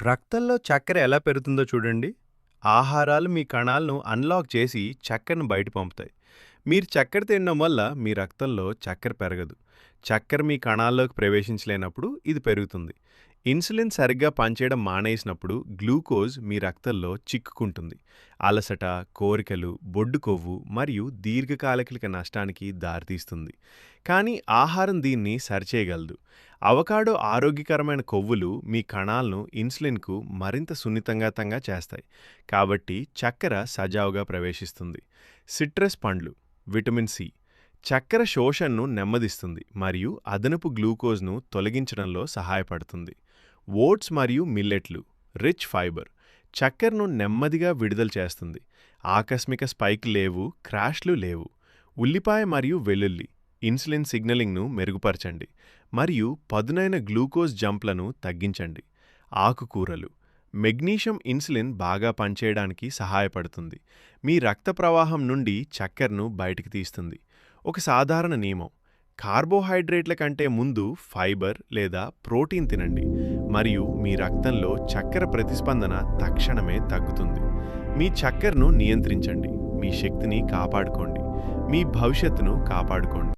రక్తంలో చక్కెర ఎలా పెరుగుతుందో చూడండి. ఆహారాలు మీ కణాలను అన్లాక్ చేసి చక్కెరను బయట పంపుతాయి. మీరు చక్కెర తినడం వల్ల మీ రక్తంలో చక్కెర పెరగదు. చక్కెర మీ కణాల్లోకి ప్రవేశించలేనప్పుడు ఇది పెరుగుతుంది. ఇన్సులిన్ సరిగ్గా పనిచేయడం మానేసినప్పుడు గ్లూకోజ్ మీ రక్తంలో చిక్కుకుంటుంది. అలసట, కోరికలు, బొడ్డు కొవ్వు మరియు దీర్ఘకాలిక నష్టానికి దారితీస్తుంది. కానీ ఆహారం దీన్ని సరిచేయగలదు. అవకాడో ఆరోగ్యకరమైన కొవ్వులు మీ కణాలను ఇన్సులిన్కు మరింత సున్నితంగా చేస్తాయి. కాబట్టి చక్కెర సజావుగా ప్రవేశిస్తుంది. సిట్రస్ పండ్లు, విటమిన్ సి చక్కెర శోషణను నెమ్మదిస్తుంది మరియు అదనపు గ్లూకోజ్ను తొలగించడంలో సహాయపడుతుంది. ఓట్స్ మరియు మిల్లెట్లు రిచ్ ఫైబర్ చక్కెరను నెమ్మదిగా విడుదల చేస్తుంది. ఆకస్మిక స్పైక్ లేవు, క్రాష్లు లేవు. ఉల్లిపాయ మరియు వెల్లుల్లి ఇన్సులిన్ సిగ్నలింగ్ను మెరుగుపరచండి మరియు పదునైన గ్లూకోజ్ జంప్లను తగ్గించండి. ఆకుకూరలు మెగ్నీషియం ఇన్సులిన్ బాగా పనిచేయడానికి సహాయపడుతుంది. మీ రక్త ప్రవాహం నుండి చక్కెరను బయటికి తీస్తుంది. ఒక సాధారణ నియమం: కార్బోహైడ్రేట్ల కంటే ముందు ఫైబర్ లేదా ప్రోటీన్ తినండి మరియు మీ రక్తంలో చక్కెర ప్రతిస్పందన తక్షణమే తగ్గుతుంది. మీ చక్కెరను నియంత్రించండి, మీ శక్తిని కాపాడుకోండి, మీ భవిష్యత్తును కాపాడుకోండి.